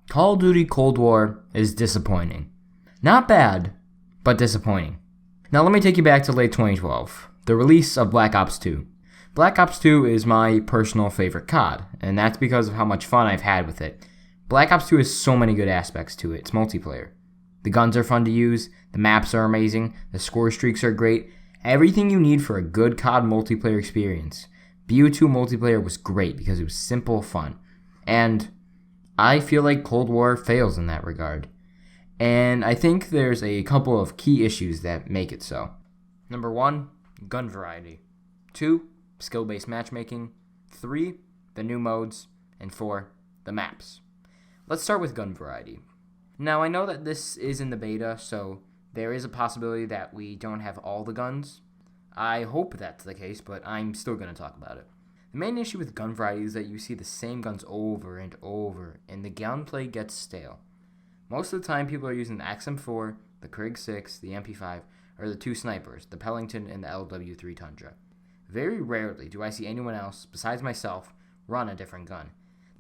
Call of Duty Cold War is disappointing. Not bad, but disappointing. Now let me take you back to late 2012, the release of Black Ops 2. Black Ops 2 is my personal favorite COD, and that's because of how much fun I've had with it. Black Ops 2 has so many good aspects to it. It's multiplayer. The guns are fun to use, the maps are amazing, the score streaks are great, everything you need for a good COD multiplayer experience. BO2 multiplayer was great because it was simple fun, and I feel like Cold War fails in that regard. And I think there's a couple of key issues that make it so. Number 1, gun variety. 2, skill-based matchmaking. 3, the new modes. And 4, the maps. Let's start with gun variety. Now, I know that this is in the beta, so there is a possibility that we don't have all the guns. I hope that's the case, but I'm still going to talk about it. The main issue with gun variety is that you see the same guns over and over, and the gunplay gets stale. Most of the time, people are using the XM4, the Krig 6, the MP5, or the 2 snipers, the Pellington and the LW3 Tundra. Very rarely do I see anyone else, besides myself, run a different gun.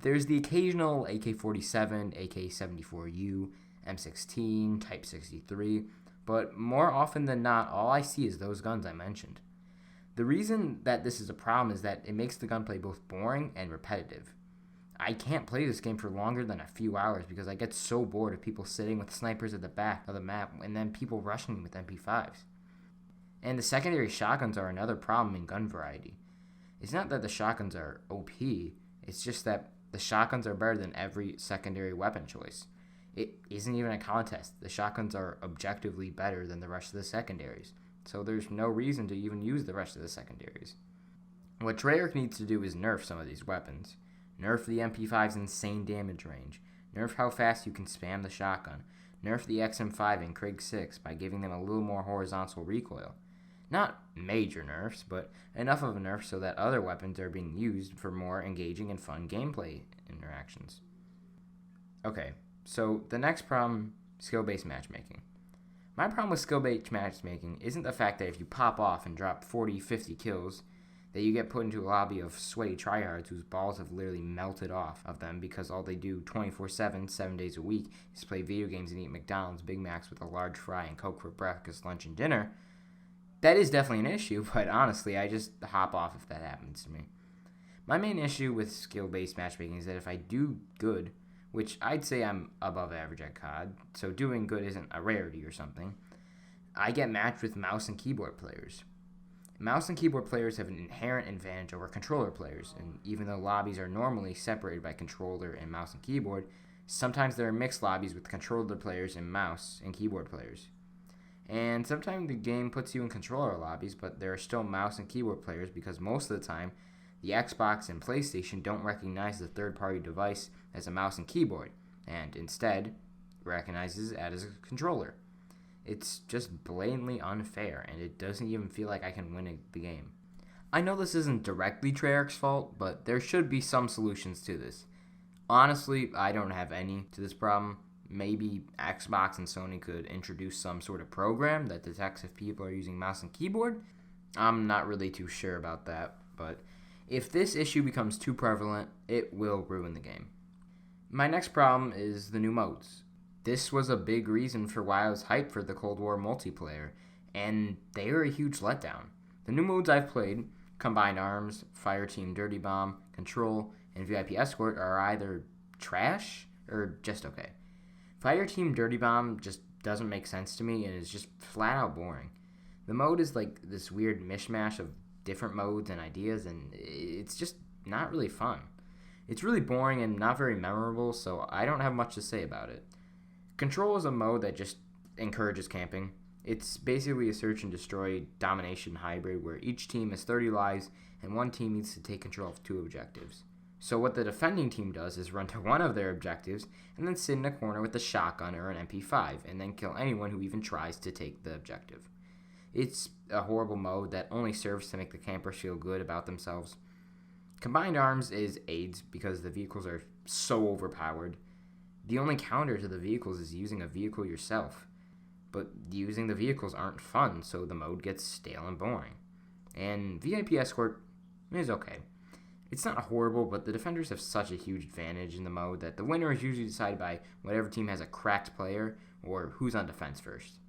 There's the occasional AK-47, AK-74U, M16, Type 63, but more often than not, all I see is those guns I mentioned. The reason that this is a problem is that it makes the gunplay both boring and repetitive. I can't play this game for longer than a few hours because I get so bored of people sitting with snipers at the back of the map and then people rushing me with MP5s. And the secondary shotguns are another problem in gun variety. It's not that the shotguns are OP, it's just that the shotguns are better than every secondary weapon choice. It isn't even a contest. The shotguns are objectively better than the rest of the secondaries. So there's no reason to even use the rest of the secondaries. What Treyarch needs to do is nerf some of these weapons. Nerf the MP5's insane damage range. Nerf how fast you can spam the shotgun. Nerf the XM5 and Krig 6 by giving them a little more horizontal recoil. Not major nerfs, but enough of a nerf so that other weapons are being used for more engaging and fun gameplay interactions. Okay, so the next problem, skill-based matchmaking. My problem with skill-based matchmaking isn't the fact that if you pop off and drop 40, 50 kills, that you get put into a lobby of sweaty tryhards whose balls have literally melted off of them because all they do 24/7, 7 days a week, is play video games and eat McDonald's Big Macs with a large fry and Coke for breakfast, lunch, and dinner. That is definitely an issue, but honestly, I just hop off if that happens to me. My main issue with skill-based matchmaking is that if I do good, which I'd say I'm above average at COD, so doing good isn't a rarity or something, I get matched with mouse and keyboard players. Mouse and keyboard players have an inherent advantage over controller players, and even though lobbies are normally separated by controller and mouse and keyboard, sometimes there are mixed lobbies with controller players and mouse and keyboard players. And sometimes the game puts you in controller lobbies, but there are still mouse and keyboard players because most of the time, the Xbox and PlayStation don't recognize the third-party device as a mouse and keyboard, and instead recognizes it as a controller. It's just blatantly unfair, and it doesn't even feel like I can win the game. I know this isn't directly Treyarch's fault, but there should be some solutions to this. Honestly, I don't have any to this problem. Maybe Xbox and Sony could introduce some sort of program that detects if people are using mouse and keyboard. I'm not really too sure about that, but if this issue becomes too prevalent, it will ruin the game. My next problem is the new modes. This was a big reason for why I was hyped for the Cold War multiplayer, and they are a huge letdown. The new modes I've played, Combined Arms, Fireteam Dirty Bomb, Control, and VIP Escort, are either trash or just okay. Fireteam Dirty Bomb just doesn't make sense to me and is just flat out boring. The mode is like this weird mishmash of different modes and ideas, and it's just not really fun. It's really boring and not very memorable, so I don't have much to say about it. Control is a mode that just encourages camping. It's basically a search and destroy domination hybrid where each team has 30 lives and one team needs to take control of 2 objectives. So what the defending team does is run to one of their objectives and then sit in a corner with a shotgun or an MP5 and then kill anyone who even tries to take the objective. It's a horrible mode that only serves to make the campers feel good about themselves. Combined Arms is AIDS because the vehicles are so overpowered. The only counter to the vehicles is using a vehicle yourself. But using the vehicles aren't fun, so the mode gets stale and boring. And VIP Escort is okay. It's not horrible, but the defenders have such a huge advantage in the mode that the winner is usually decided by whatever team has a cracked player or who's on defense first.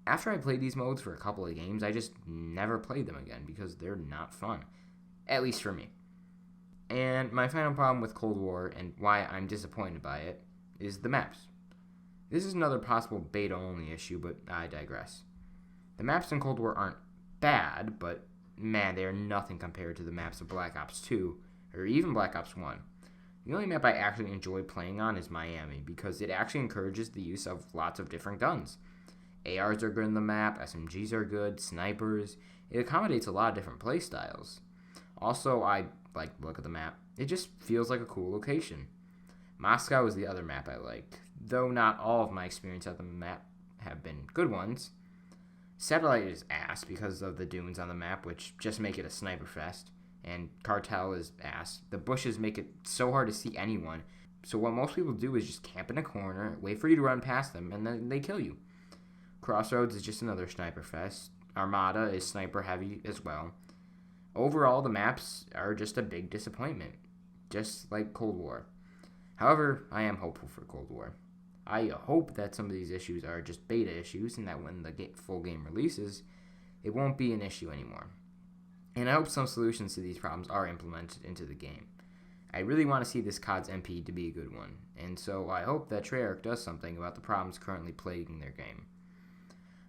After I played these modes for a couple of games, I just never played them again because they're not fun. At least for me. And my final problem with Cold War, and why I'm disappointed by it, is the maps. This is another possible beta-only issue, but I digress. The maps in Cold War aren't bad, but man, they are nothing compared to the maps of Black Ops 2, or even Black Ops 1. The only map I actually enjoy playing on is Miami, because it actually encourages the use of lots of different guns. ARs are good in the map, SMGs are good, snipers. It accommodates a lot of different playstyles. Also, I like the look of the map. It just feels like a cool location. Moscow is the other map I like, though not all of my experience at the map have been good ones. Satellite is ass because of the dunes on the map, which just make it a sniper fest, and Cartel is ass. The bushes make it so hard to see anyone, so what most people do is just camp in a corner, wait for you to run past them, and then they kill you. Crossroads is just another sniper fest. Armada is sniper heavy as well. Overall, the maps are just a big disappointment, just like Cold War. However, I am hopeful for Cold War. I hope that some of these issues are just beta issues and that when the full game releases, it won't be an issue anymore. And I hope some solutions to these problems are implemented into the game. I really want to see this COD's MP to be a good one, and so I hope that Treyarch does something about the problems currently plaguing their game.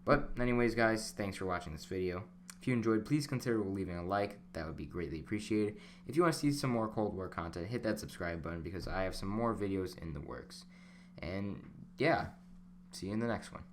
But anyways, guys, thanks for watching this video. If you enjoyed, please consider leaving a like. That would be greatly appreciated. If you want to see some more Cold War content, hit that subscribe button because I have some more videos in the works. And yeah, see you in the next one.